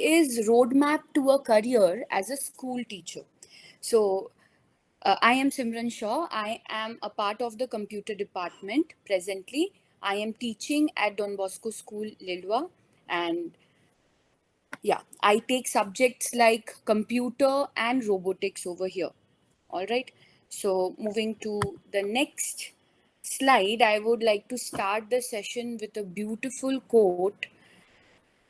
is Roadmap to a Career as a School Teacher. So, I am Simran Shaw. I am a part of the computer department presently. I am teaching at Don Bosco School, Lilwa. And yeah, I take subjects like computer and robotics over here. All right. So, moving to the next slide, I would like to start the session with a beautiful quote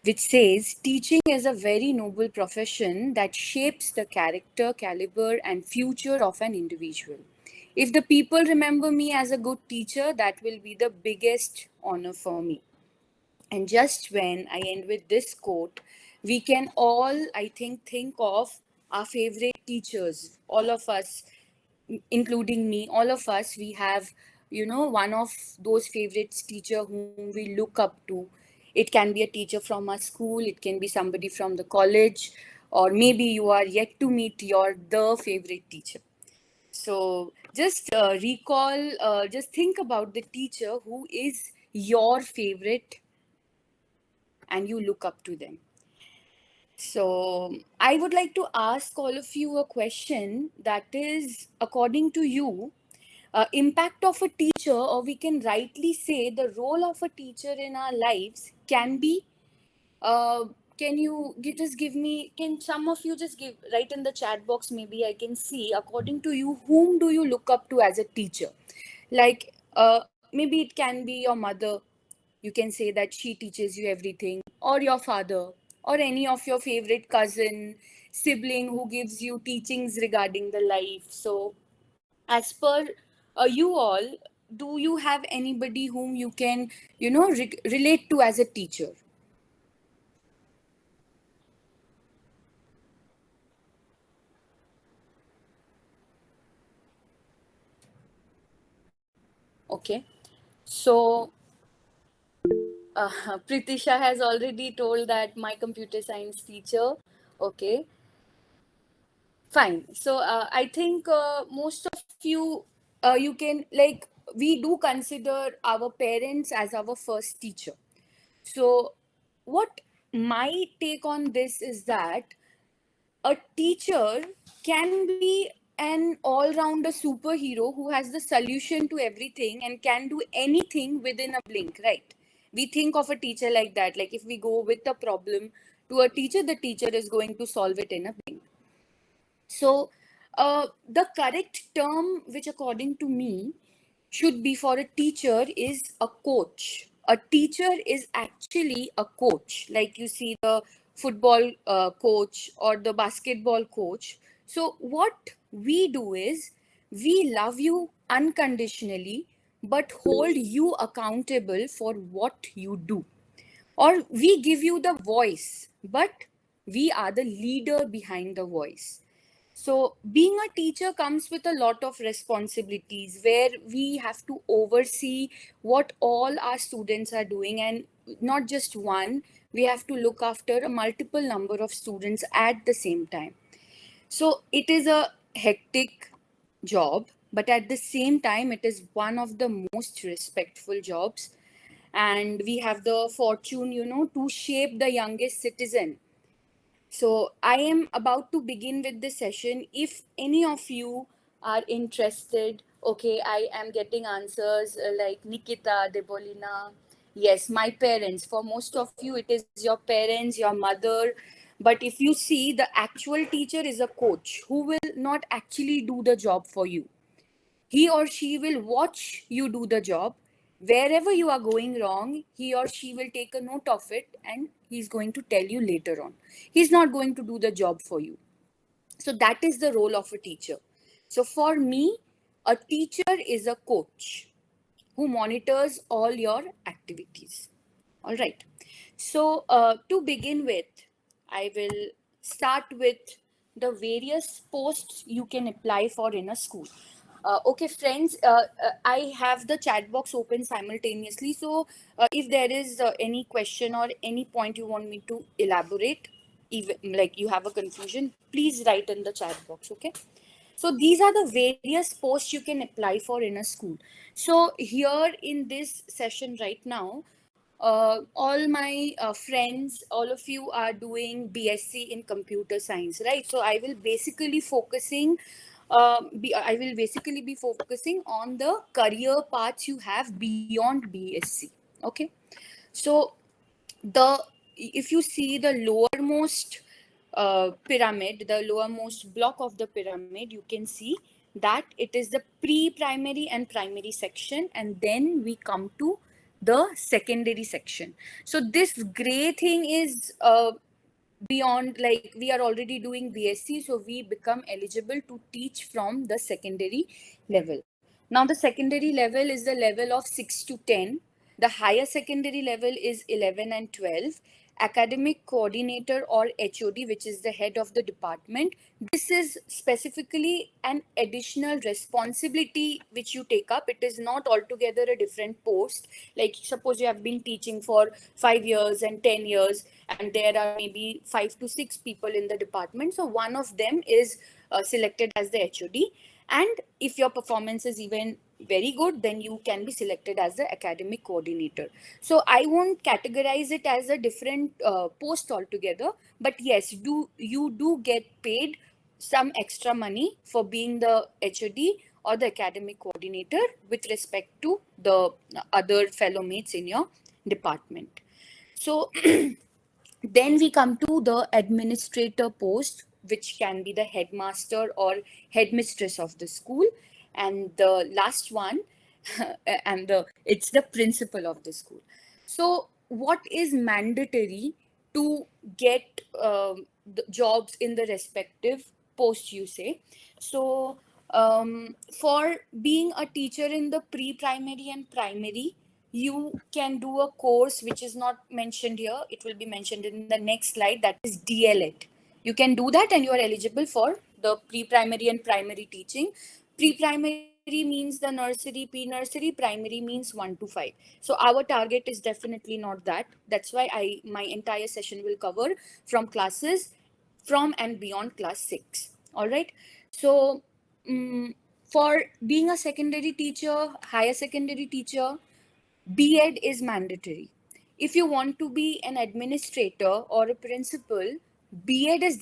which says, teaching is a very noble profession that shapes the character, caliber, and future of an individual. If the people remember me as a good teacher, that will be the biggest honor for me. And just when I end with this quote, we can all, I think of our favorite teachers. All of us, including me, all of us, we have, one of those favorites teacher whom we look up to. It can be a teacher from our school, it can be somebody from the college, or maybe you are yet to meet your the favorite teacher. So just just think about the teacher who is your favorite and you look up to them. So I would like to ask all of you a question that is, according to you, impact of a teacher, or we can rightly say the role of a teacher in our lives can be, uh, can you just give me, can some of you just give, write in the chat box, maybe I can see, according to you, whom do you look up to as a teacher? Like, maybe it can be your mother. You can say that she teaches you everything, or your father, or any of your favorite cousin, sibling who gives you teachings regarding the life. So as per you all, do you have anybody whom you can, relate to as a teacher? Okay. So Pritisha has already told that my computer science teacher. Okay, fine. So I think most of you, you can, like, we do consider our parents as our first teacher. So what my take on this is that a teacher can be an all-rounder superhero who has the solution to everything and can do anything within a blink, right? We think of a teacher like that. Like, if we go with a problem to a teacher, the teacher is going to solve it in a blink. So, the correct term, which according to me should be for a teacher, is a coach. A teacher is actually a coach. Like, you see the football coach or the basketball coach. So, what we do is we love you unconditionally, but hold you accountable for what you do. Or we give you the voice, but we are the leader behind the voice. So, being a teacher comes with a lot of responsibilities where we have to oversee what all our students are doing, and not just one, we have to look after a multiple number of students at the same time. So, it is a hectic job, but at the same time, it is one of the most respectful jobs. And we have the fortune, to shape the youngest citizen. So I am about to begin with this session. If any of you are interested, okay, I am getting answers like Nikita, Debolina. Yes, my parents. For most of you, it is your parents, your mother. But if you see, the actual teacher is a coach who will not actually do the job for you. He or she will watch you do the job. Wherever you are going wrong, he or she will take a note of it and he's going to tell you later on. He's not going to do the job for you. So that is the role of a teacher. So for me, a teacher is a coach who monitors all your activities. All right. So to begin with, I will start with the various posts you can apply for in a school. Okay, friends, I have the chat box open simultaneously. So if there is any question or any point you want me to elaborate, even like you have a confusion, please write in the chat box. Okay. So these are the various posts you can apply for in a school. So here in this session right now, all my friends, all of you are doing BSc in computer science, right? So I will basically be focusing on the career paths you have beyond BSc. Okay, so the if you see the lowermost pyramid, the lowermost block of the pyramid, you can see that it is the pre-primary and primary section, and then we come to the secondary section. So this gray thing is beyond, like, we are already doing BSc, so we become eligible to teach from the secondary level. Now the secondary level is the level of 6 to 10. The higher secondary level is 11 and 12. Academic coordinator or HOD, which is the head of the department, this is specifically an additional responsibility which you take up. It is not altogether a different post. Like, suppose you have been teaching for 5 years and 10 years, and there are maybe 5 to 6 people in the department, so one of them is selected as the HOD. And if your performance is even very good, then you can be selected as the academic coordinator. So I won't categorize it as a different post altogether, but yes, do get paid some extra money for being the HOD or the academic coordinator with respect to the other fellow mates in your department. So then we come to the administrator post, which can be the headmaster or headmistress of the school. And the last one, and it's the principal of the school. So, what is mandatory to get the jobs in the respective post, you say? So, for being a teacher in the pre-primary and primary, you can do a course which is not mentioned here. It will be mentioned in the next slide. That is DLED. You can do that and you are eligible for the pre-primary and primary teaching. Pre-primary means the nursery, pre-nursery, primary means 1 to 5. So our target is definitely not that. That's why my entire session will cover from classes from and beyond class 6. All right. So for being a secondary teacher, higher secondary teacher, B.Ed is mandatory. If you want to be an administrator or a principal, B.Ed is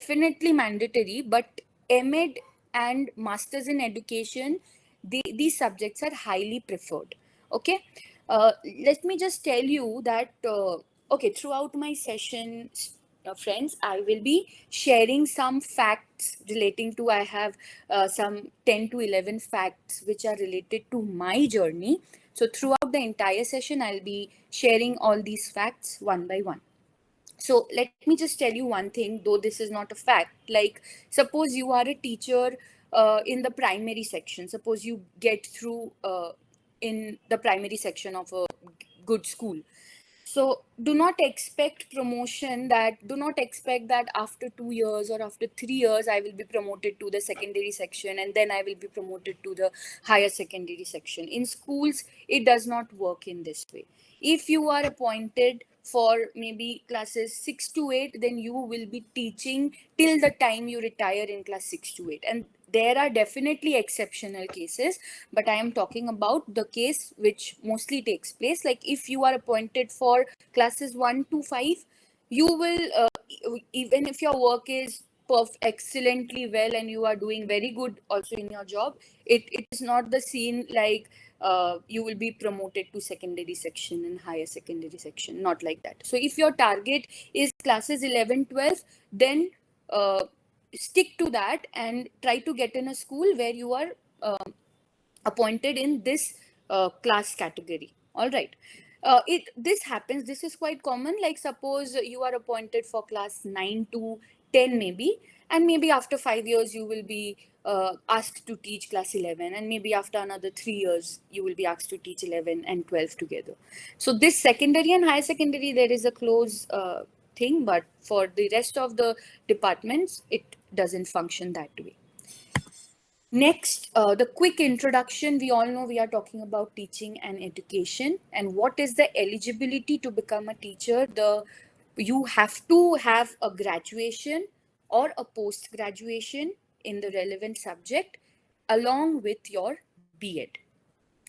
definitely mandatory, but M.Ed and Masters in Education, these subjects are highly preferred. Okay. Uh, Let me just tell you that, okay, throughout my session, friends, I will be sharing some facts relating to, I have some 10 to 11 facts which are related to my journey. So throughout the entire session, I'll be sharing all these facts one by one. So let me just tell you one thing, though this is not a fact. Like, suppose you are a teacher in the primary section. Suppose you get through in the primary section of a good school. So do not expect that after 2 years or after 3 years I will be promoted to the secondary section and then I will be promoted to the higher secondary section. In schools, it does not work in this way. If you are appointed for maybe classes 6 to 8, then you will be teaching till the time you retire in class 6 to 8. And there are definitely exceptional cases, but I am talking about the case which mostly takes place. Like, if you are appointed for classes 1 to 5, you will even if your work is excellently well and you are doing very good also in your job, it is not the scene like you will be promoted to secondary section and higher secondary section, not like that. So if your target is classes 11, 12, then uh, stick to that and try to get in a school where you are appointed in this class category. All right. It This happens, this is quite common. Like, suppose you are appointed for class 9 to 10 maybe, and maybe after 5 years you will be asked to teach class 11, and maybe after another 3 years you will be asked to teach 11 and 12 together. So this secondary and higher secondary, there is a close thing, but for the rest of the departments it doesn't function that way. Next, the quick introduction. We all know we are talking about teaching and education. And what is the eligibility to become a teacher? You have to have a graduation or a post graduation in the relevant subject along with your B.Ed.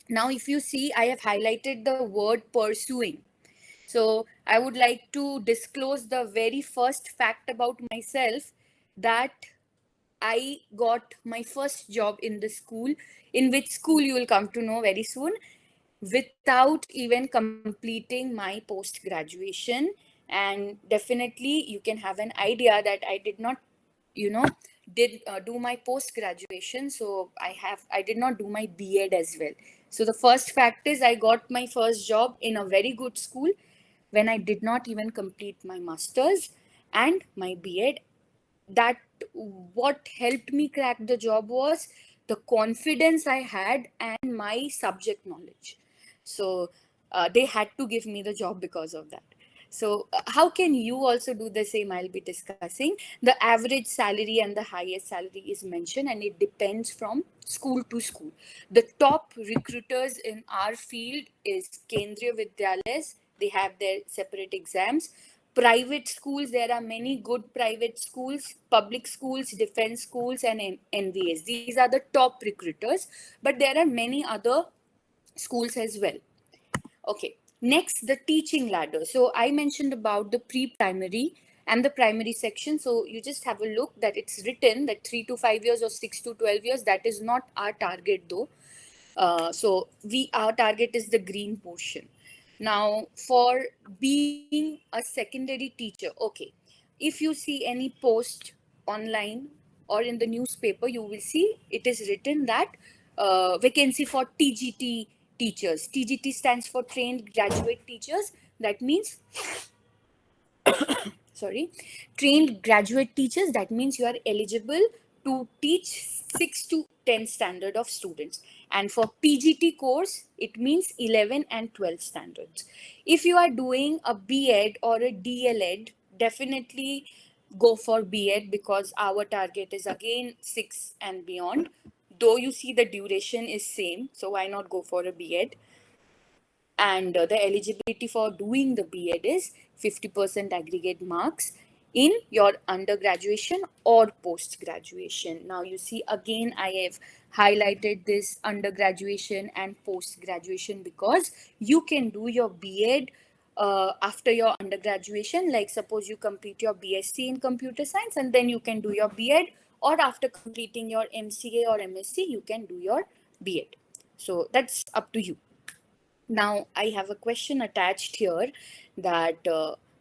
Now, if you see, I have highlighted the word pursuing. So I would like to disclose the very first fact about myself, that I got my first job in the school, in which school you will come to know very soon, without even completing my post graduation. And definitely you can have an idea that I did not, you know, did do my post graduation. So I did not do my B.Ed as well. So the first fact is I got my first job in a very good school when I did not even complete my masters and my B.Ed. That what helped me crack the job was the confidence I had and my subject knowledge. So they had to give me the job because of that. So how can you also do the same? I'll be discussing. The average salary and the highest salary is mentioned, and it depends from school to school. The top recruiters in our field is Kendriya Vidyalayas. They have their separate exams. Private schools, there are many good private schools, public schools, defense schools, and NVS. These are the top recruiters, but there are many other schools as well. Okay, next, the teaching ladder. So I mentioned about the pre-primary and the primary section. So you just have a look that it's written that 3 to 5 years or 6 to 12 years. That is not our target though. So our target is the green portion. Now, for being a secondary teacher, okay, if you see any post online or in the newspaper, you will see it is written that vacancy for TGT teachers. TGT stands for trained graduate teachers. That means, sorry, trained graduate teachers. That means you are eligible to teach 6 to 10 standard of students. And for PGT course, it means 11 and 12 standards. If you are doing a B.Ed or a DLEd, definitely go for B.Ed, because our target is again 6 and beyond. Though you see the duration is same, so why not go for a B.Ed? And the eligibility for doing the B.Ed is 50% aggregate marks in your undergraduation or post graduation. Now you see, again I have highlighted this undergraduation and post graduation because you can do your B.Ed after your undergraduation. Like suppose you complete your BSc in computer science and then you can do your B.Ed, or after completing your MCA or MSc you can do your B.Ed. So that's up to you. Now, I have a question attached here that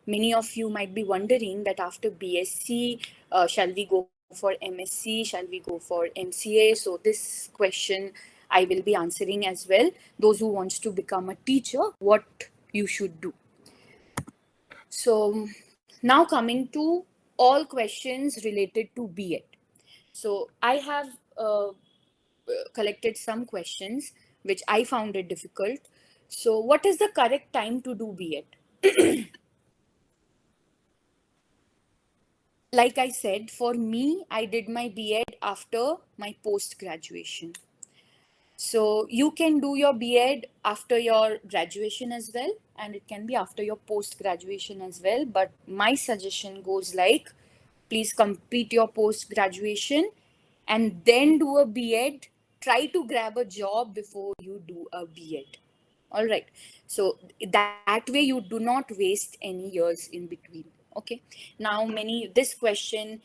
many of you might be wondering that after BSc, shall we go for MSc? Shall we go for MCA? So this question I will be answering as well. Those who wants to become a teacher, what you should do. So now coming to all questions related to B.Ed. So I have collected some questions which I found it difficult. So, what is the correct time to do B.Ed? Like I said, for me, I did my B.Ed after my post graduation. So, you can do your B.Ed after your graduation as well, and it can be after your post graduation as well. But my suggestion goes like, please complete your post graduation and then do a B.Ed. Try to grab a job before you do a B.Ed. All right. So that way you do not waste any years in between. Okay. Now, this question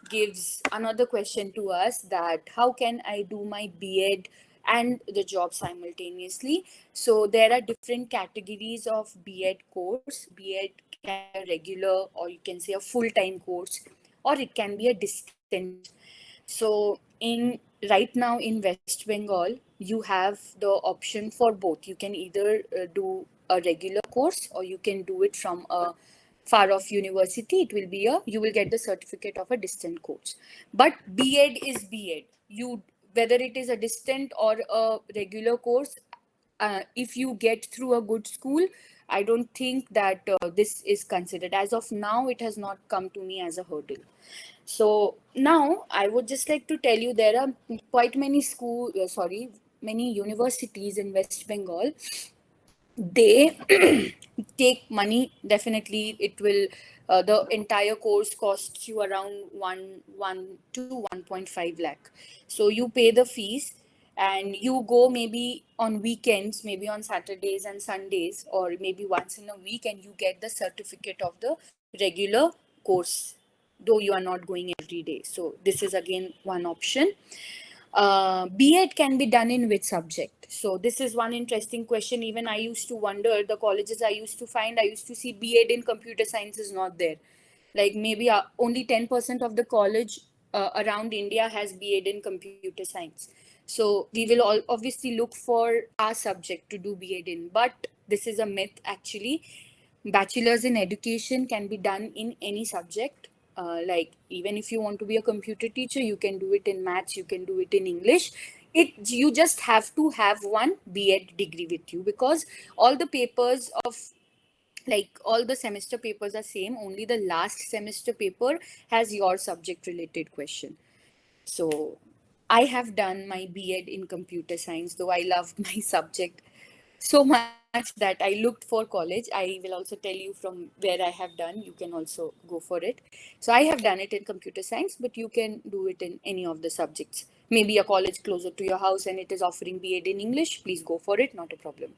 gives another question to us, that how can I do my B.Ed and the job simultaneously? So there are different categories of B.Ed course. B.Ed can be a regular, or you can say a full-time course, or it can be a distance. So in right now in West Bengal, you have the option for both. You can either do a regular course, or you can do it from a far off university. It will be you will get the certificate of a distant course. But B.Ed is B.Ed. You, whether it is a distant or a regular course, if you get through a good school, I don't think that this is considered. As of now, it has not come to me as a hurdle. So now I would just like to tell you, there are quite many many universities in West Bengal. They take money. Definitely, it will. The entire course costs you around one to 1.5 lakh. So you pay the fees, and you go maybe on weekends, maybe on Saturdays and Sundays, or maybe once in a week, and you get the certificate of the regular course, though you are not going every day. So this is again one option. B.Ed can be done in which subject? So this is one interesting question. Even I used to wonder, the colleges I used to find, I used to see B.Ed in computer science is not there. Like maybe only 10% of the college around India has B.Ed in computer science. So we will all obviously look for our subject to do B.Ed in, but this is a myth actually. Bachelor's in education can be done in any subject. Like even if you want to be a computer teacher, you can do it in maths, you can do it in English. You just have to have one B.Ed degree with you, because all the papers of, like all the semester papers are same, only the last semester paper has your subject related question. So I have done my B.Ed in computer science, though I loved my subject so much that I looked for college. I will also tell you from where I have done. You can also go for it. So I have done it in computer science, but you can do it in any of the subjects. Maybe a college closer to your house and it is offering B.Ed in English, please go for it, not a problem.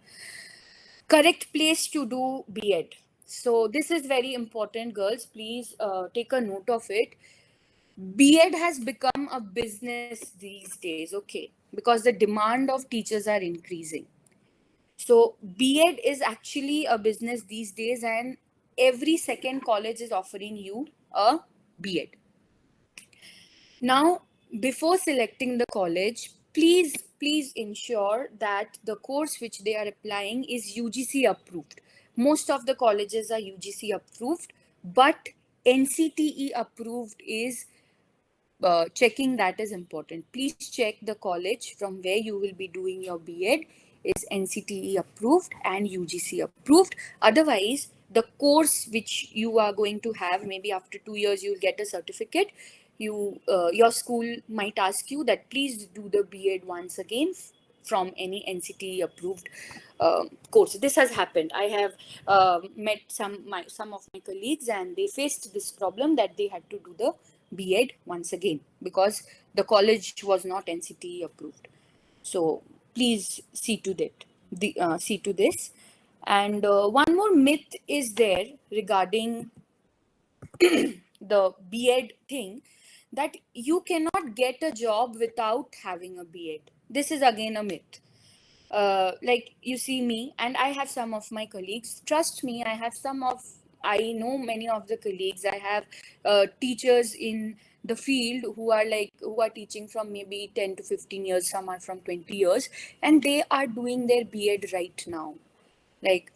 Correct place to do B.Ed. So this is very important, girls. Please take a note of it. B.Ed has become a business these days, okay, because the demand of teachers are increasing. So B.Ed is actually a business these days, and every second college is offering you a B.Ed. Now, before selecting the college, please ensure that the course which they are applying is UGC approved. Most of the colleges are UGC approved, but NCTE approved is checking, that is important. Please check the college from where you will be doing your B.Ed is NCTE approved and UGC approved. Otherwise, the course which you are going to have, maybe after 2 years you'll get a certificate. Your school might ask you that please do the B.Ed once again from any NCTE approved course. This has happened. I have met some of my colleagues, and they faced this problem that they had to do the B.Ed once again because the college was not NCTE approved. So please see to that. See to this. And one more myth is there regarding the B.Ed thing, that you cannot get a job without having a B.Ed. This is again a myth. Like you see me, and I have some of my colleagues. Trust me, I know many of the colleagues. I have teachers in the field who are teaching from maybe 10 to 15 years. Some are from 20 years, and they are doing their B.Ed right now. Like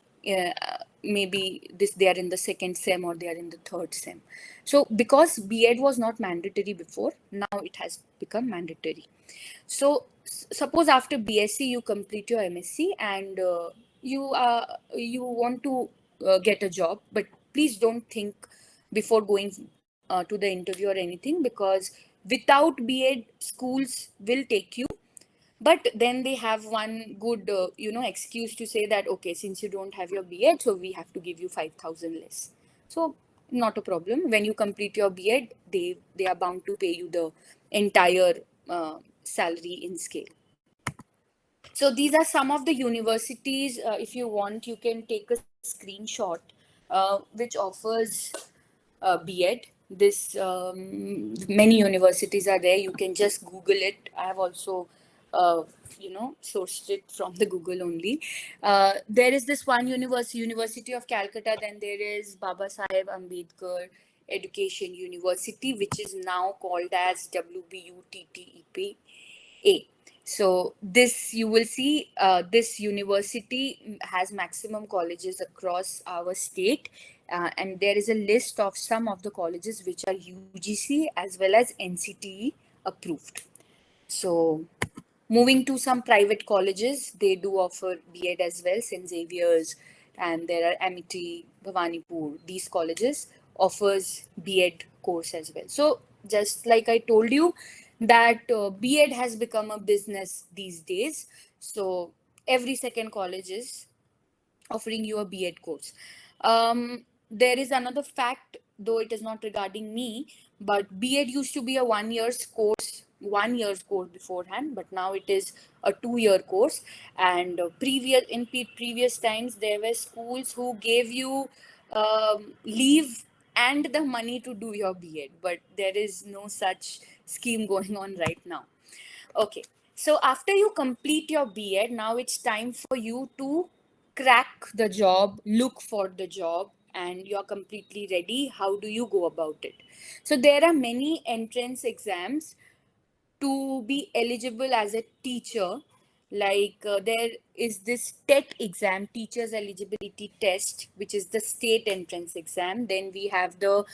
maybe they are in the second sem or they are in the third sem. So because B.Ed was not mandatory before, now it has become mandatory. So suppose after BSc you complete your MSc, and you want to get a job, but please don't think before going to the interview or anything, because without B.Ed schools will take you, but then they have one good excuse to say that, okay, since you don't have your B.Ed, so we have to give you 5,000 less. So not a problem. When you complete your B.Ed, they are bound to pay you the entire salary in scale. So these are some of the universities. If you want, you can take a screenshot which offers B.Ed. This many universities are there. You can just Google it. I have also, sourced it from the Google only. There is this one University of Calcutta. Then there is Baba Saheb Ambedkar Education University, which is now called as WBUTTEPA. So this, you will see, this university has maximum colleges across our state, and there is a list of some of the colleges which are UGC as well as NCTE approved. So moving to some private colleges, they do offer B.Ed as well, St. Xavier's, and there are Amity, Bhawanipur. These colleges offers B.Ed course as well. So just like I told you, that B.Ed has become a business these days. So every second college is offering you a B.Ed course. There is another fact, though it is not regarding me, but B.Ed used to be a 1 year's course 1 year's course beforehand, but now it is a 2-year course. And previous times there were schools who gave you leave and the money to do your B.Ed, but there is no such scheme going on right now. Okay, so after you complete your B.Ed, now it's time for you to crack the job, look for the job, and you're completely ready. How do you go about it? So there are many entrance exams to be eligible as a teacher. Like there is this TET exam, Teachers Eligibility Test, which is the state entrance exam. Then we have the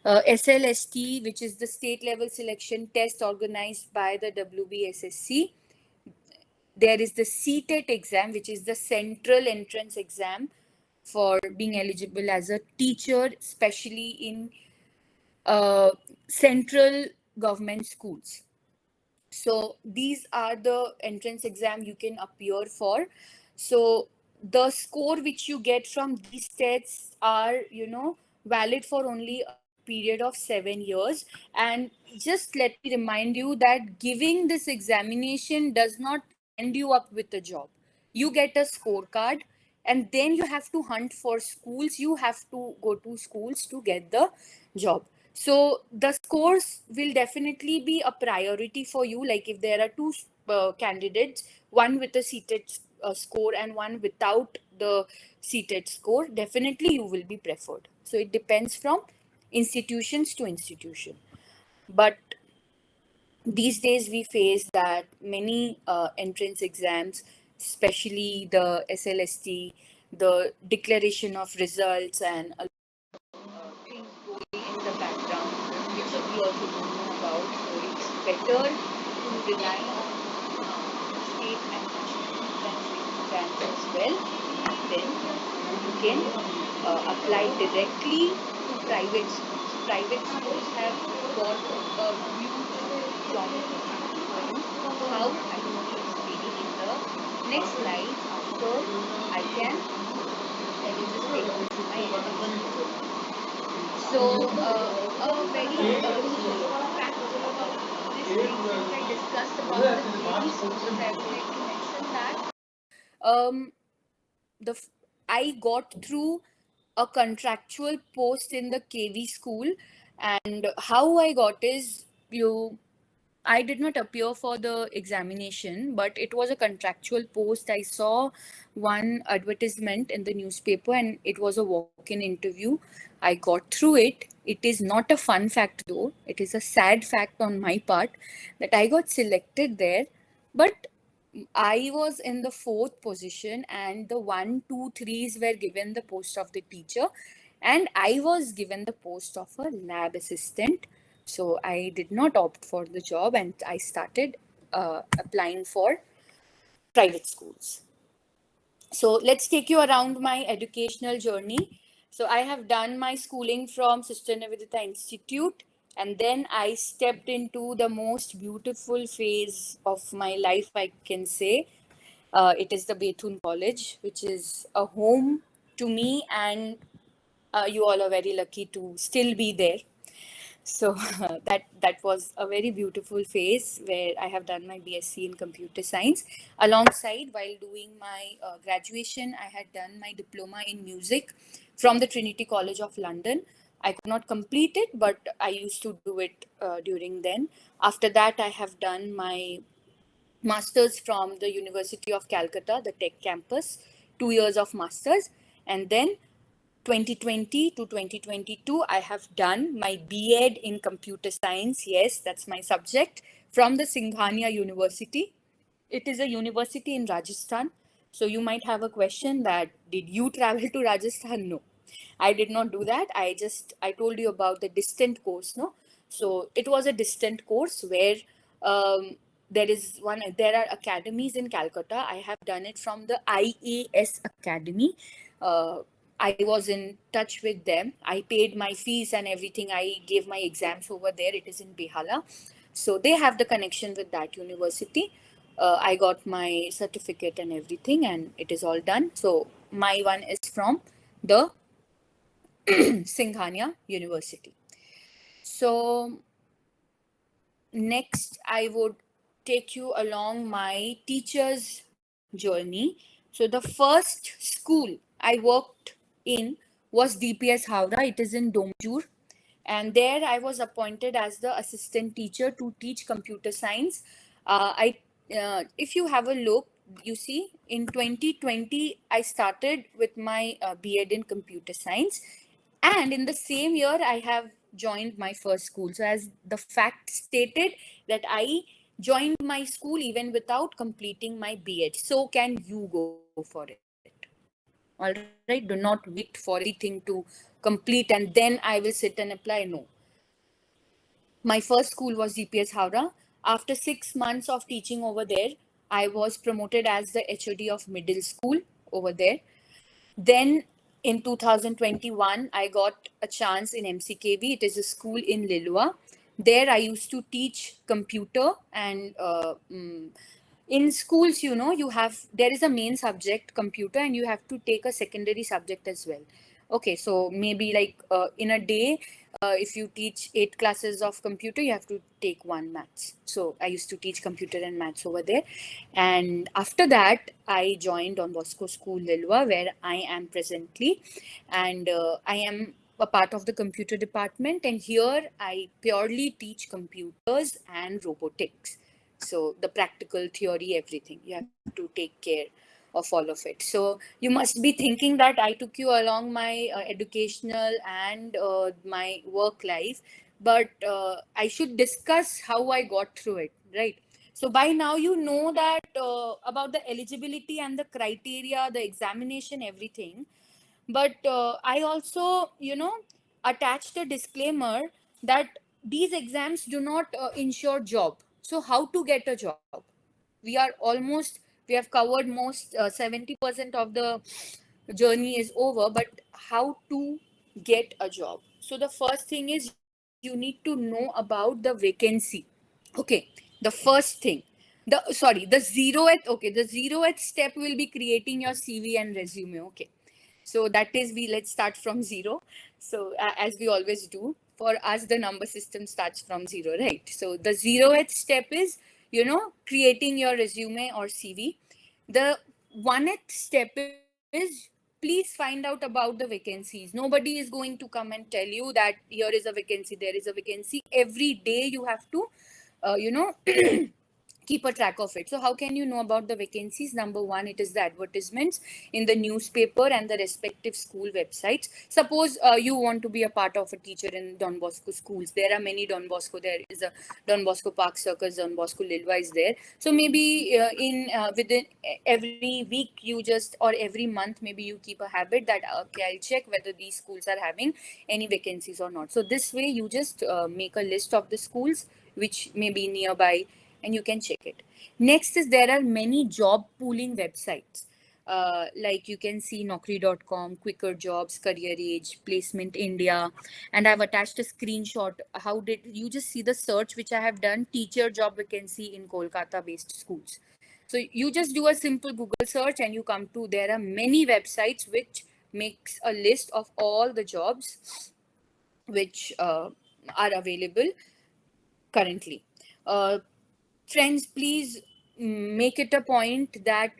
SLST, which is the state level selection test organized by the WBSSC. There is the CTET exam, which is the central entrance exam for being eligible as a teacher, especially in central government schools. So these are the entrance exam you can appear for. So the score which you get from these tests are, valid for only a period of 7 years. And just let me remind you that giving this examination does not end you up with a job. You get a scorecard, and then you have to hunt for schools. You have to go to schools to get the job. So the scores will definitely be a priority for you. Like if there are two candidates, one with a seated score and one without the seated score, definitely you will be preferred. So it depends from institutions to institution. But these days we face that many entrance exams, especially the SLST, the declaration of results, and a things going in the background, which we also don't know about. So it's better to rely on state and national exams as well, and then you can apply directly to private schools. Private schools have got a beautiful job opportunity for you. How? I will be explaining in the next slide after I can. I will just take you to my education. So, a very key fact about this thing, since I discussed about the KV schools, I would like to mention that um, I got through a contractual post in the KV school, and how I got is I did not appear for the examination, but it was a contractual post. I saw one advertisement in the newspaper and it was a walk in interview. I got through it. It is not a fun fact though, it is a sad fact on my part that I got selected there. But I was in the fourth position, and the one, two, threes were given the post of the teacher, and I was given the post of a lab assistant. So I did not opt for the job, and I started applying for private schools. So let's take you around my educational journey. So I have done my schooling from Sister Nivedita Institute, and then I stepped into the most beautiful phase of my life, I can say. It is the Bethune College, which is a home to me, and you all are very lucky to still be there. So that was a very beautiful phase where I have done my BSc in computer science. Alongside, while doing my graduation, I had done my diploma in music from the Trinity College of London. I could not complete it, but I used to do it during then. After that, I have done my master's from the University of Calcutta, the Tech Campus, 2 years of master's, and then 2020 to 2022, I have done my B.Ed in computer science. Yes, that's my subject, from the Singhania University. It is a university in Rajasthan. So you might have a question that, did you travel to Rajasthan? No, I did not do that. I told you about the distant course, no? So it was a distant course where there are academies in Calcutta. I have done it from the IAS Academy. Uh, I was in touch with them. I paid my fees and everything. I gave my exams over there. It is in Behala. So they have the connection with that university. I got my certificate and everything, and it is all done. So my one is from the Singhania University. So next I would take you along my teacher's journey. So the first school I worked in was DPS Howrah. It is in Domjur, and there I was appointed as the assistant teacher to teach computer science. I If you have a look, you see in 2020 I started with my B.Ed in computer science, and in the same year I have joined my first school. So as the fact stated that I joined my school even without completing my B.Ed, so can you go for it. All right, do not wait for everything to complete and then I will sit and apply. No, my first school was DPS Howrah. After 6 months of teaching over there, I was promoted as the HOD of middle school over there. Then in 2021, I got a chance in MCKV. It is a school in Lilua. There I used to teach computer and in schools, you have, there is a main subject computer and you have to take a secondary subject as well. Okay, so maybe like in a day, if you teach 8 classes of computer, you have to take one maths. So I used to teach computer and maths over there. And after that, I joined Don Bosco School Lilwa, where I am presently. And I am a part of the computer department. And here I purely teach computers and robotics. So the practical theory, everything, you have to take care of all of it. So you must be thinking that I took you along my educational and my work life, but I should discuss how I got through it, right? So by now you know that about the eligibility and the criteria, the examination, everything. But I also, attached a disclaimer that these exams do not ensure job. So how to get a job? We have covered most 70% of the journey is over, but how to get a job? So the first thing is you need to know about the vacancy. Okay, the first thing, the zeroth step will be creating your CV and resume. Okay, so that is, we let's start from zero. So as we always do, for us the number system starts from zero, right? So the zeroth step is, creating your resume or CV. The oneth step is, please find out about the vacancies. Nobody is going to come and tell you that here is a vacancy, there is a vacancy. Every day you have to keep a track of it. So how can you know about the vacancies? Number one, it is the advertisements in the newspaper and the respective school websites. Suppose you want to be a part of a teacher in Don Bosco schools. There are many Don Bosco. There is a Don Bosco Park Circus, Don Bosco Lilwa is there. So maybe in within every week you just, or every month, maybe you keep a habit that okay, I'll check whether these schools are having any vacancies or not. So this way you just make a list of the schools which may be nearby and you can check it. Next is, there are many job pooling websites. Like you can see Naukri.com, Quicker Jobs, Career Age, Placement India, and I've attached a screenshot. How did you just see the search which I have done? Teacher job vacancy in Kolkata based schools. So you just do a simple Google search and you come to, there are many websites which makes a list of all the jobs which are available currently. Uh, Friends, please make it a point that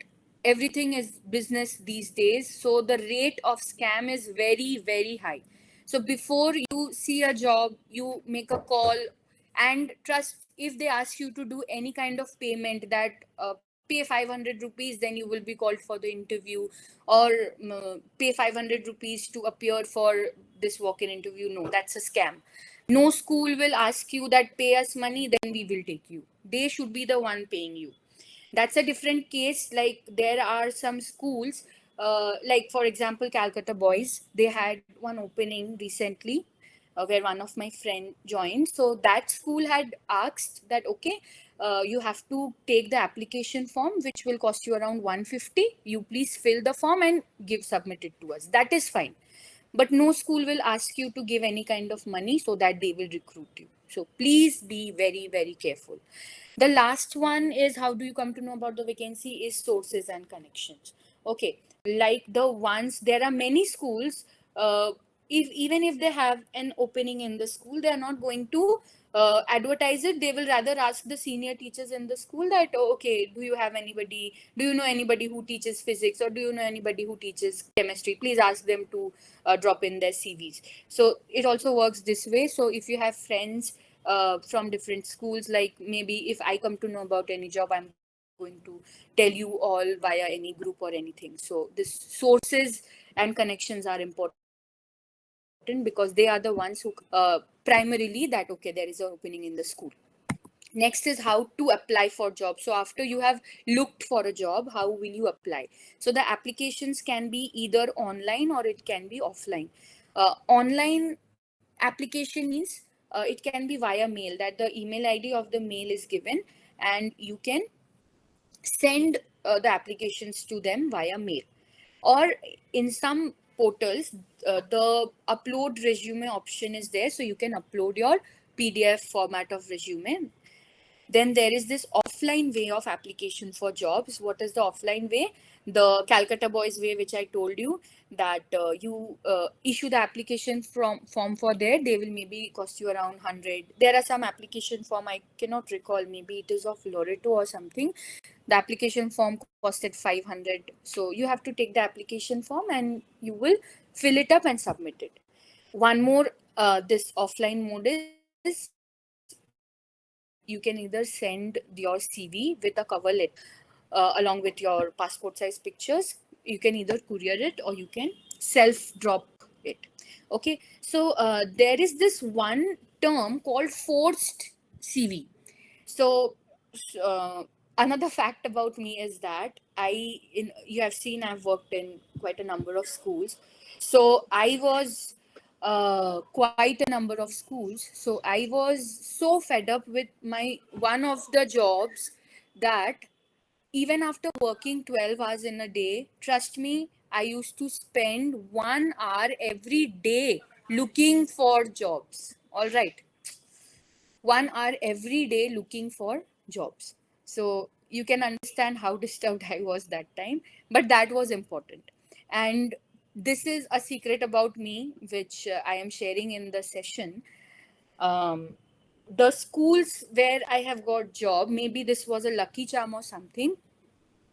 everything is business these days. So the rate of scam is very, very high. So before you see a job, you make a call, and trust, if they ask you to do any kind of payment, that pay 500 rupees, then you will be called for the interview, or pay 500 rupees to appear for this walk-in interview. No, that's a scam. No school will ask you that pay us money, then we will take you. They should be the one paying you. That's a different case. Like there are some schools, like for example Calcutta Boys, they had one opening recently, where one of my friend joined. So that school had asked that okay, you have to take the application form which will cost you around 150. You please fill the form and give submit it to us. That is fine, but no school will ask you to give any kind of money so that they will recruit you. So please be very, very careful. The last one is, how do you come to know about the vacancy, is sources and connections. Okay, like the ones, there are many schools, even if they have an opening in the school, they are not going to advertise it. They will rather ask the senior teachers in the school that, oh, okay, do you have anybody, do you know anybody who teaches physics, or do you know anybody who teaches chemistry? Please ask them to drop in their CVs. So it also works this way. So if you have friends from different schools, like maybe if I come to know about any job, I'm going to tell you all via any group or anything. So this sources and connections are important, because they are the ones who primarily that, okay, there is an opening in the school. Next is how to apply for jobs. So after you have looked for a job, how will you apply? So the applications can be either online or it can be offline. Online application means it can be via mail, that the email ID of the mail is given, and you can send the applications to them via mail. Or in some portals, the upload resume option is there, so you can upload your PDF format of resume. Then there is this offline way of application for jobs. What is the offline way? The Calcutta Boys way, which I told you, that you issue the application form for there. They will maybe cost you around 100. There are some application form, I cannot recall, maybe it is of Loreto or something. The application form costed 500. So you have to take the application form and you will fill it up and submit it. One more, this offline mode is, you can either send your CV with a cover letter along with your passport size pictures. You can either courier it or you can self drop it. Okay, so there is this one term called forced CV. So uh, another fact about me is that you have seen I've worked in quite a number of schools. So I was quite a number of schools. So I was so fed up with my one of the jobs that even after working 12 hours in a day, trust me, I used to spend 1 hour every day looking for jobs. All right, 1 hour every day looking for jobs. So you can understand how disturbed I was that time, but that was important. And this is a secret about me, which I am sharing in the session. Um, the schools where I have got job, maybe this was a lucky charm or something.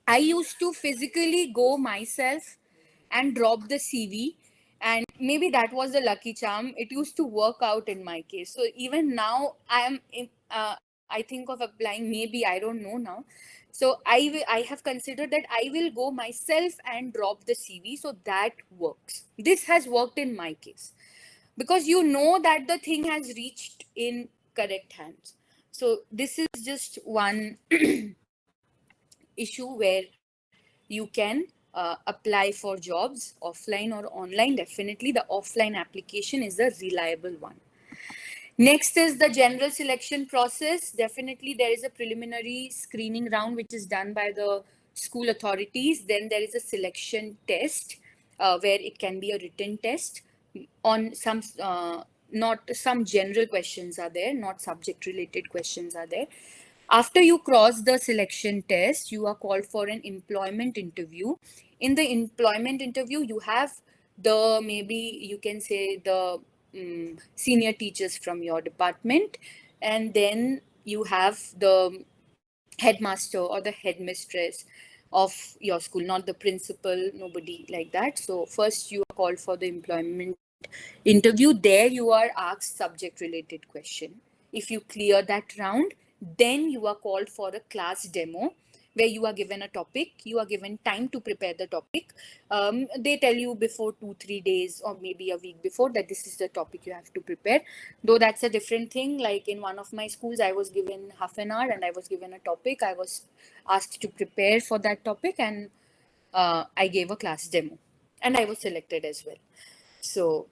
I used to physically go myself and drop the CV, and maybe that was the lucky charm. It used to work out in my case. So even now, I think of applying. Maybe I don't know now. So I have considered that I will go myself and drop the CV. So that works. This has worked in my case, because you know that the thing has reached in correct hands. So this is just one issue where you can apply for jobs offline or online. Definitely the offline application is the reliable one. Next is the general selection process. Definitely there is a preliminary screening round which is done by the school authorities. Then there is a selection test, where it can be a written test on some not some general questions are there, not subject related questions are there. After you cross the selection test, you are called for an employment interview. In the employment interview, you have the, maybe you can say the senior teachers from your department, and then you have the headmaster or the headmistress of your school, not the principal, nobody like that. So first you are called for the employment interview. There you are asked subject related question. If you clear that round, then you are called for a class demo, where you are given a topic, you are given time to prepare the topic. They tell you before 2-3 days or maybe a week before that this is the topic you have to prepare. Though that's a different thing. Like in one of my schools, I was given half an hour and I was given a topic. I was asked to prepare for that topic, and I gave a class demo, and I was selected as well. So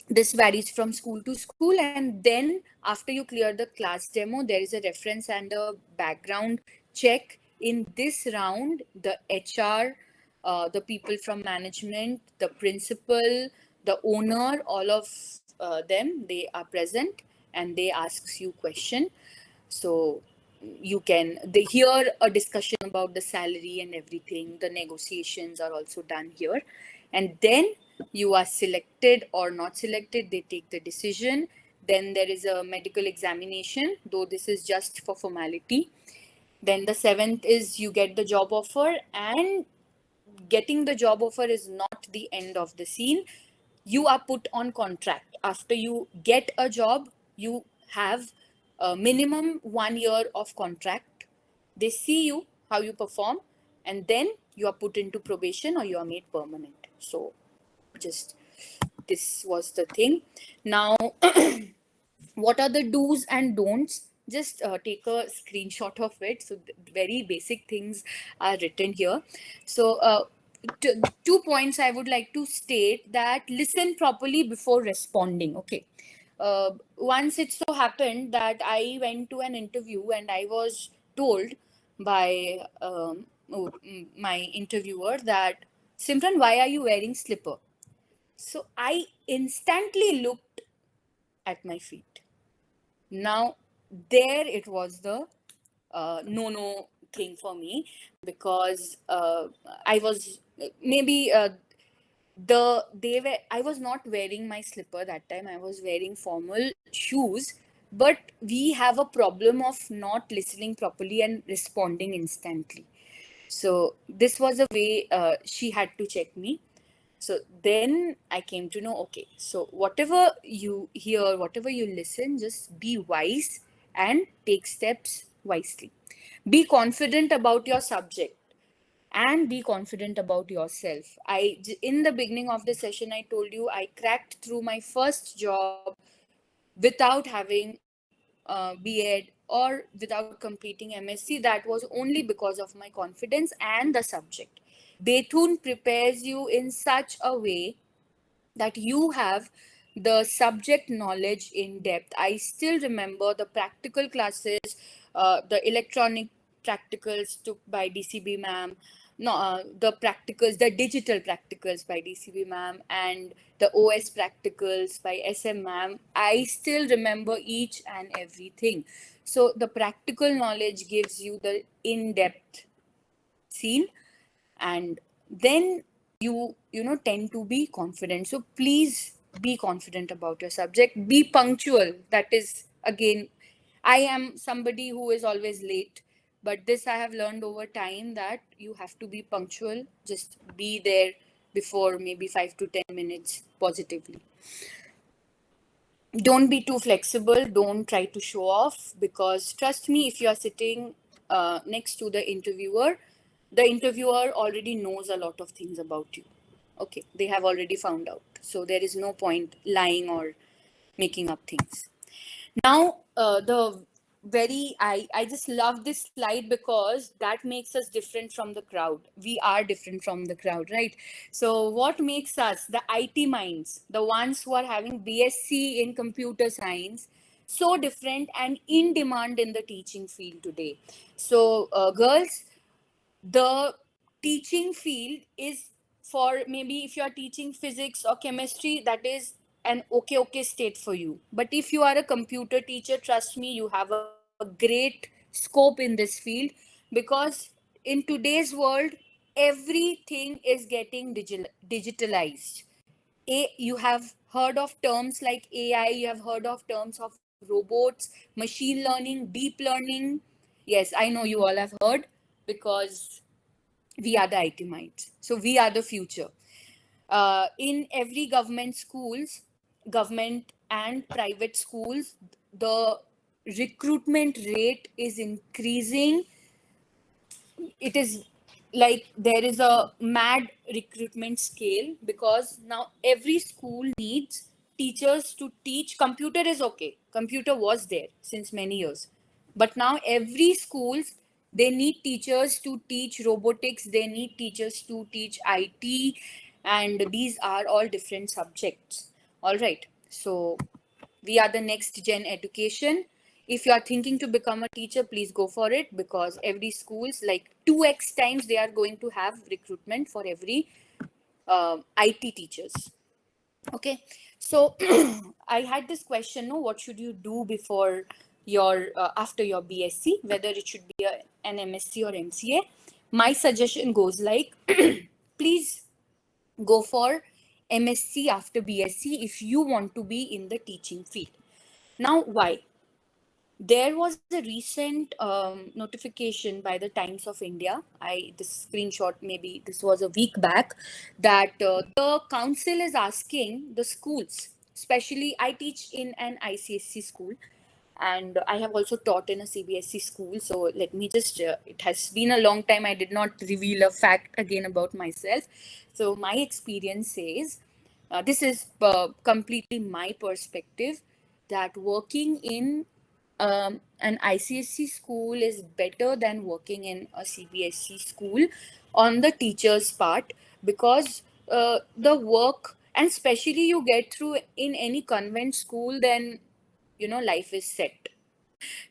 this varies from school to school. And then after you clear the class demo, there is a reference and a background check. In this round, the HR, the people from management, the principal, the owner, all of them, they are present and they asks you question. So you can they hear a discussion about the salary and everything. The negotiations are also done here. And then You are selected or not selected, they take the decision. Then there is a medical examination, though this is just for formality. Then the seventh is you get the job offer, and getting the job offer is not the end of the scene. You are put on contract. After you get a job, you have a minimum 1 year of contract. They see you, how you perform, and then you are put into probation or you are made permanent. So just this was the thing. Now, what are the do's and don'ts? Just take a screenshot of it. So very basic things are written here. So 2 points I would like to state: that listen properly before responding. Okay. Once it so happened that I went to an interview and I was told by my interviewer that, Simran, why are you wearing slipper? So I instantly looked at my feet. Now, there it was the no thing for me, because I was maybe I was not wearing my slipper that time. I was wearing formal shoes, but we have a problem of not listening properly and responding instantly. So this was a way she had to check me. So then I came to know, okay, so whatever you hear, whatever you listen, just be wise and take steps wisely. Be confident about your subject and be confident about yourself. In the beginning of the session, I told you I cracked through my first job without having B.Ed or without completing MSc. That was only because of my confidence and the subject. Bethune prepares you in such a way that you have the subject knowledge in depth. I still remember the practical classes, the electronic practicals took by DCB ma'am, no, the practicals, the digital practicals by DCB ma'am, and the OS practicals by SM ma'am. I still remember each and everything. So the practical knowledge gives you the in-depth scene, and then you tend to be confident. So please be confident about your subject. Be punctual. That is, again, I am somebody who is always late, but this I have learned over time, that you have to be punctual. Just be there before maybe 5 to 10 minutes positively. Don't be too flexible. Don't try to show off, because trust me, if you are sitting next to the interviewer already knows a lot of things about you. Okay, they have already found out. So there is no point lying or making up things. Now, the very I just love this slide, because that makes us different from the crowd. We are different from the crowd, right? So what makes us the IT minds, the ones who are having BSc in computer science, so different and in demand in the teaching field today? So girls, the teaching field is for, maybe if you are teaching physics or chemistry, that is an okay state for you. But if you are a computer teacher, trust me, you have a great scope in this field, because in today's world everything is getting digitalized. You have heard of terms like AI, you have heard of terms of robots, machine learning, deep learning. Yes, I know you all have heard, because we are the IT minds. So we are the future. In every government schools, government and private schools, the recruitment rate is increasing. It is like there is a mad recruitment scale, because now every school needs teachers to teach. Computer is okay, computer was there since many years, but now every schools, they need teachers to teach robotics, they need teachers to teach IT, and these are all different subjects. All right, so we are the next gen education. If you are thinking to become a teacher, please go for it, because every schools, like 2x times, they are going to have recruitment for every IT teachers. Okay, so I had this question, no, what should you do before your after your BSc, whether it should be an MSc or MCA? My suggestion goes like, please go for MSc after BSc if you want to be in the teaching field. Now, why? There was a recent notification by the Times of India. This screenshot, maybe this was a week back, that the council is asking the schools, especially I teach in an ICSC school, and I have also taught in a CBSE school. So let me just, it has been a long time. I did not reveal a fact again about myself. So my experience says, this is completely my perspective, that working in an ICSC school is better than working in a CBSE school on the teacher's part, because the work, and especially you get through in any convent school, then life is set.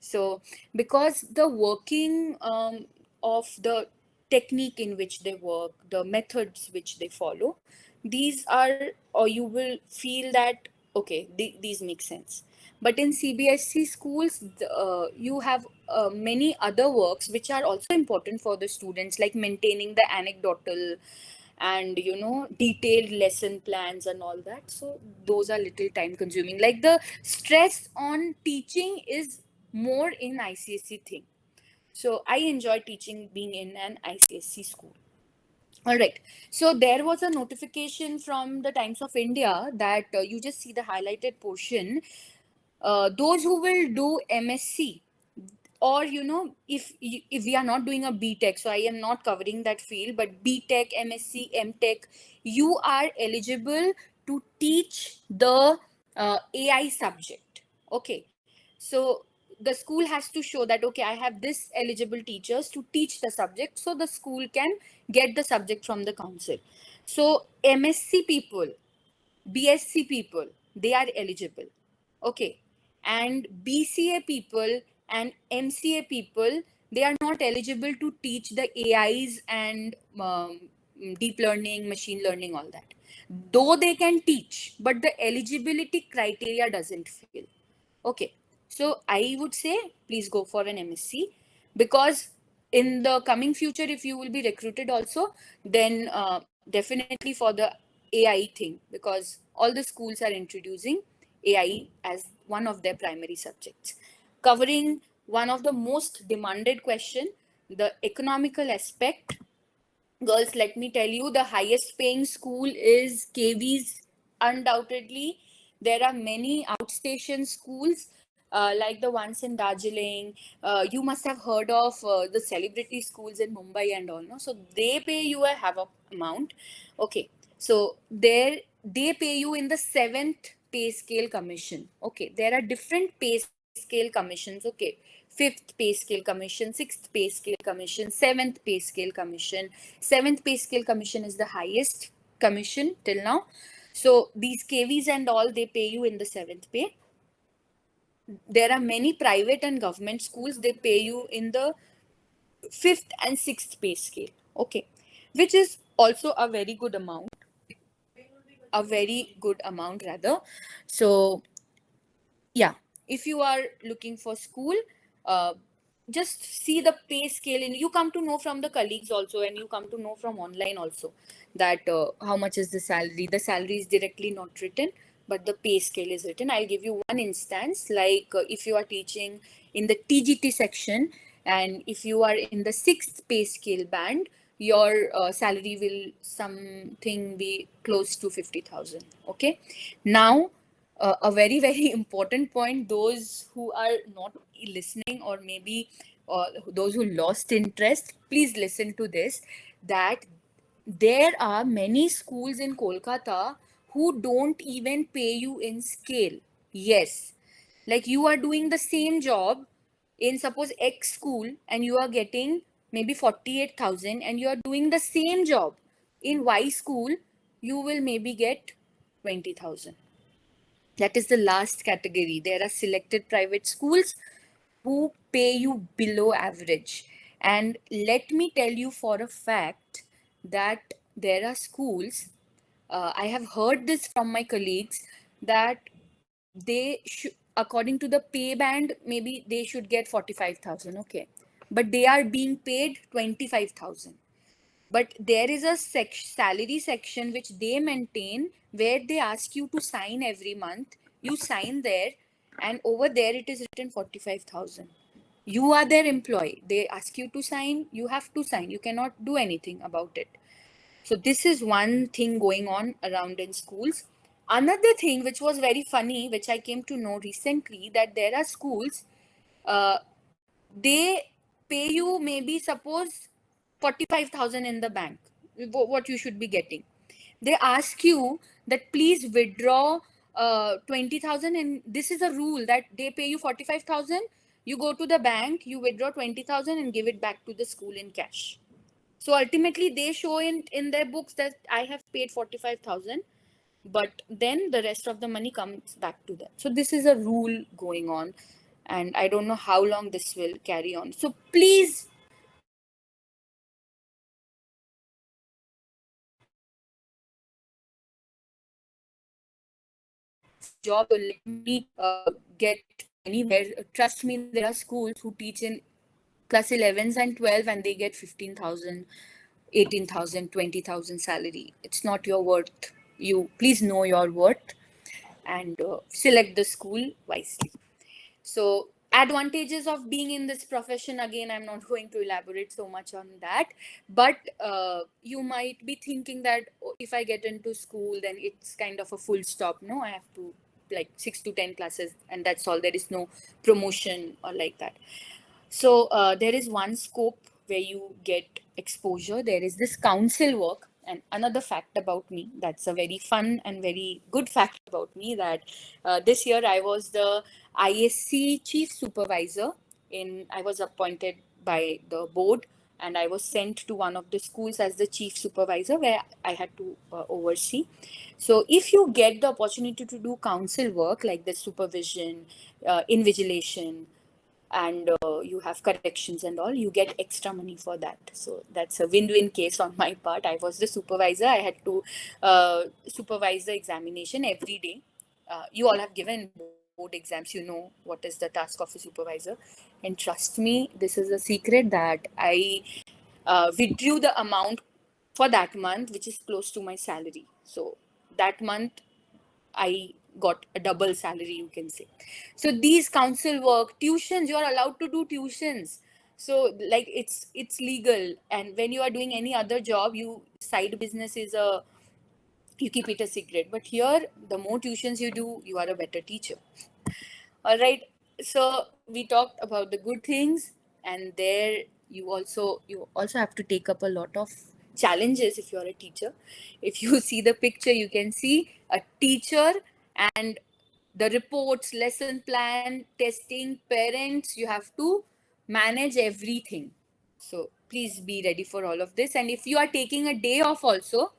So because the working of the technique in which they work, the methods which they follow, these are, or you will feel that okay, these make sense. But in CBSE schools, you have many other works which are also important for the students, like maintaining the anecdotal and detailed lesson plans and all that. So those are little time consuming. Like the stress on teaching is more in ICSE thing. So I enjoy teaching being in an ICSE school. All right. So there was a notification from the Times of India that you just see the highlighted portion. Those who will do MSc, or if we are not doing a BTech, so I am not covering that field, but BTech, MSc, MTech, you are eligible to teach the AI subject. Okay. So the school has to show that okay, I have this eligible teachers to teach the subject, so the school can get the subject from the council. So MSc people, BSc people, they are eligible. Okay. And BCA people and MCA people, they are not eligible to teach the AIs and deep learning, machine learning, all that. Though they can teach, but the eligibility criteria doesn't fill. Okay. So I would say please go for an MSc, because in the coming future, if you will be recruited also, then definitely for the AI thing, because all the schools are introducing AI as one of their primary subjects. Covering one of the most demanded question, the economical aspect. Girls, let me tell you, the highest paying school is KV's, undoubtedly. There are many outstation schools like the ones in Darjeeling. You must have heard of the celebrity schools in Mumbai and all. No? So they pay you a have amount. Okay. So there they pay you in the seventh pay scale commission. Okay. There are different pay scale commissions. Okay. Fifth pay scale commission, sixth pay scale commission, seventh pay scale commission. Seventh pay scale commission is the highest commission till now. So these KVs and all, they pay you in the seventh pay. There are many private and government schools, they pay you in the fifth and sixth pay scale. Okay. Which is also a very good amount rather. So yeah, if you are looking for school, uh, just see the pay scale, and you come to know from the colleagues also, and you come to know from online also, that how much is the salary is directly not written, but the pay scale is written. I'll give you one instance, like if you are teaching in the TGT section, and if you are in the sixth pay scale band, your salary will something be close to 50,000. Okay. Now a very very important point, those who are not listening, or maybe those who lost interest, please listen to this, that there are many schools in Kolkata who don't even pay you in scale. Yes, like you are doing the same job in suppose X school, and you are getting maybe 48,000, and you are doing the same job in Y school, you will maybe get 20,000. That is the last category. There are selected private schools who pay you below average. And let me tell you for a fact that there are schools, I have heard this from my colleagues, that they should, according to the pay band, maybe they should get 45,000. Okay. But they are being paid 25,000. But there is a salary section which they maintain, where they ask you to sign every month. You sign there, and over there it is written 45,000. You are their employee. They ask you to sign, you have to sign. You cannot do anything about it. So this is one thing going on around in schools. Another thing which was very funny, which I came to know recently, that there are schools, uh, they pay you, maybe suppose 45,000 in the bank, what you should be getting. They ask you that please withdraw 20,000, and this is a rule that they pay you 45,000. You go to the bank, you withdraw 20,000 and give it back to the school in cash. So ultimately, they show in their books that I have paid 45,000, but then the rest of the money comes back to them. So this is a rule going on, and I don't know how long this will carry on. So please, job will let me get anywhere. Trust me, there are schools who teach in class 11s and 12, and they get 15,000, 18,000, 20,000 salary. It's not your worth. You please know your worth, and select the school wisely. So advantages of being in this profession, again, I'm not going to elaborate so much on that. But you might be thinking that, oh, if I get into school, then it's kind of a full stop. No, I have to like 6 to 10 classes, and that's all. There is no promotion or like that. So there is one scope where you get exposure. There is this council work. And another fact about me, that's a very fun and very good fact about me, that this year I was the ISC chief supervisor. I was appointed by the board, and I was sent to one of the schools as the chief supervisor, where I had to oversee. So if you get the opportunity to do council work like the supervision, invigilation, and you have corrections and all, you get extra money for that. So that's a win-win case on my part. I was the supervisor. I had to supervise the examination every day. You all have given board exams, you know what is the task of a supervisor. And trust me, this is a secret, that I withdrew the amount for that month which is close to my salary. So that month I got a double salary, you can say. So these council work, tuitions, you are allowed to do tuitions. So like it's legal. And when you are doing any other job, you side business is a, you keep it a secret. But here, the more tuitions you do, you are a better teacher. All right. So we talked about the good things, and there you also have to take up a lot of challenges if you are a teacher. If you see the picture, you can see a teacher and the reports, lesson plan, testing, parents. You have to manage everything. So please be ready for all of this. And if you are taking a day off also,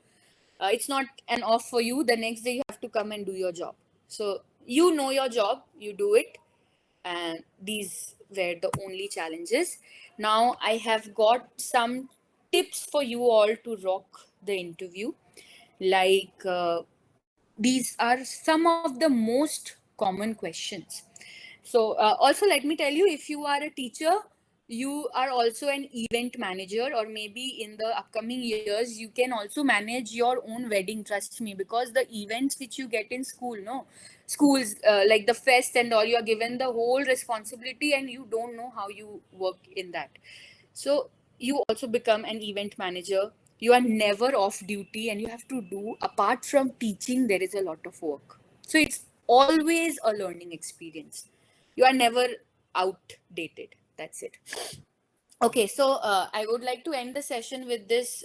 it's not an off for you. The next day you have to come and do your job. So you know your job, you do it. And these were the only challenges. Now I have got some tips for you all to rock the interview. Like these are some of the most common questions. So also, let me tell you, if you are a teacher, you are also an event manager, or maybe in the upcoming years you can also manage your own wedding. Trust me, because the events which you get in school, no, schools like the fest and all, you are given the whole responsibility, and you don't know how you work in that. So you also become an event manager. You are never off duty, and you have to do, apart from teaching, there is a lot of work. So it's always a learning experience. You are never outdated. That's it. Okay, so I would like to end the session with this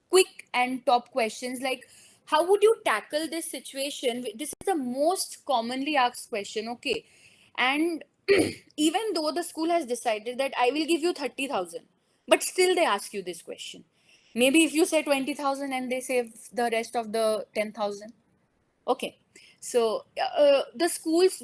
quick and top questions, like how would you tackle this situation. This is the most commonly asked question. Okay, and even though the school has decided that I will give you 30,000, but still they ask you this question. Maybe if you say 20,000 and they save the rest of the 10,000. Okay, so the schools,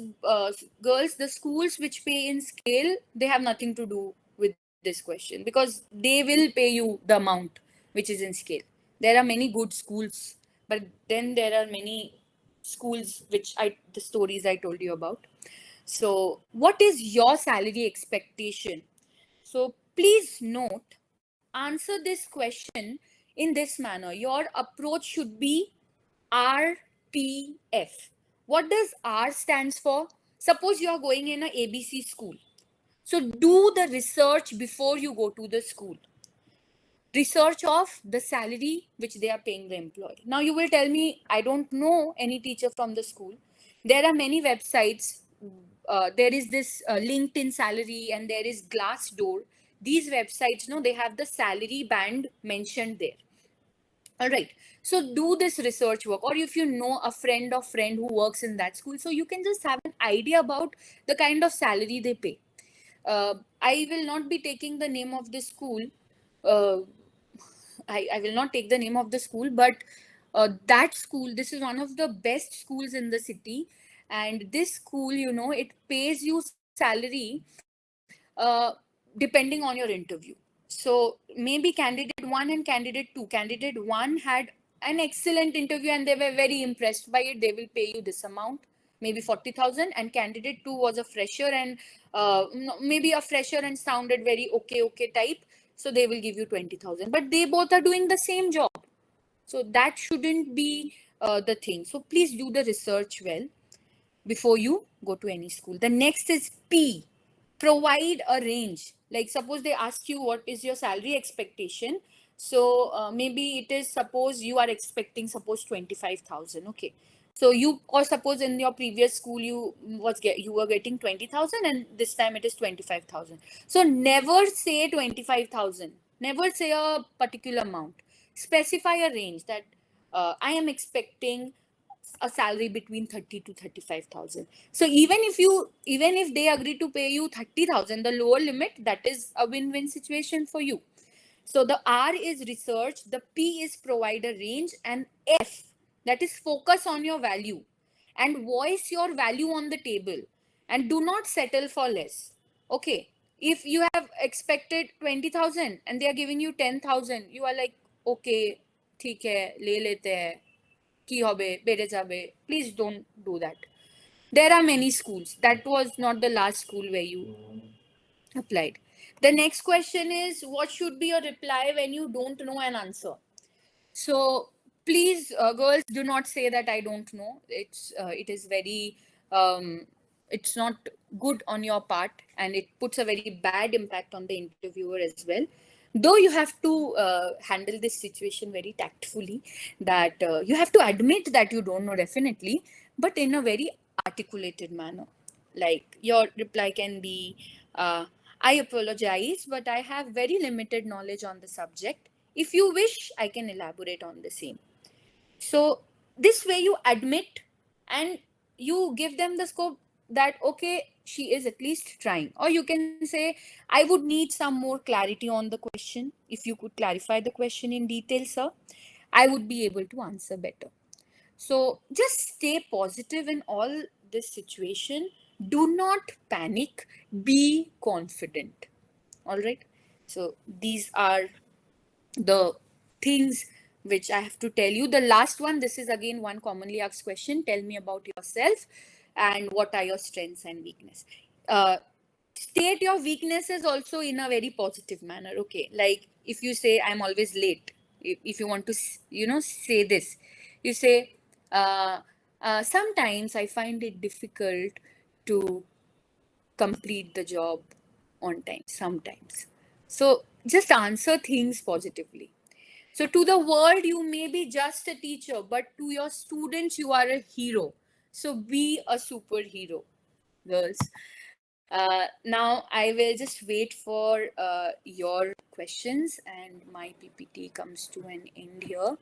girls, the schools which pay in scale, they have nothing to do with this question, because they will pay you the amount which is in scale. There are many good schools, but then there are many schools which the stories I told you about. So, what is your salary expectation? So, please note, answer this question in this manner. Your approach should be RPF. What does R stands for? Suppose you are going in a ABC school. So do the research before you go to the school. Research of the salary which they are paying the employee. Now you will tell me, I don't know any teacher from the school. There are many websites. There is this LinkedIn salary and there is Glassdoor. These websites, no, they have the salary band mentioned there. All right. So do this research work, or if you know a friend of friend who works in that school, so you can just have an idea about the kind of salary they pay. I will not be taking the name of the school. Uh, I will not take the name of the school, but that school, this is one of the best schools in the city. And this school, you know, it pays you salary uh, depending on your interview. So maybe candidate one and candidate two. Candidate one had an excellent interview and they were very impressed by it. They will pay you this amount, maybe 40,000. And candidate two was a fresher and maybe a fresher and sounded very okay type. So they will give you 20,000. But they both are doing the same job. So that shouldn't be the thing. So please do the research well before you go to any school. The next is P. Provide a range. Like suppose they ask you what is your salary expectation. So maybe it is, suppose you are expecting, suppose 25,000. Okay. So you, or suppose in your previous school you were getting 20,000 and this time it is 25,000. So never say 25,000. Never say a particular amount. Specify a range that I am expecting a salary between 30 to 35,000. So even if they agree to pay you 30,000, the lower limit, that is a win-win situation for you. So the R is research, the P is provide a range, and F, that is focus on your value and voice your value on the table and do not settle for less. Okay. If you have expected 20,000 and they are giving you 10,000, you are like, okay, ठीक है, ले लेते हैं, কি হবে, বেড়ে যাবে. Please don't do that. There are many schools. That was not the last school where you applied. The next question is, what should be your reply when you don't know an answer? So please, girls, do not say that I don't know. It is very it's not good on your part, and it puts a very bad impact on the interviewer as well. Though you have to handle this situation very tactfully, that you have to admit that you don't know definitely, but in a very articulated manner. Like your reply can be, I apologize, but I have very limited knowledge on the subject. If you wish, I can elaborate on the same. So this way you admit and you give them the scope that, okay, she is at least trying. Or you can say, I would need some more clarity on the question. If you could clarify the question in detail, sir, I would be able to answer better. So just stay positive in all this situation. Do not panic. Be confident. All right. So these are the things which I have to tell you. The last one, this is again one commonly asked question. Tell me about yourself and what are your strengths and weakness. State your weaknesses also in a very positive manner. Okay, like if you say I'm always late, if you want to, say this, you say, sometimes I find it difficult to complete the job on time sometimes. So just answer things positively. So to the world, you may be just a teacher, but to your students, you are a hero. So be a superhero, girls. Now I will just wait for your questions, and my PPT comes to an end here.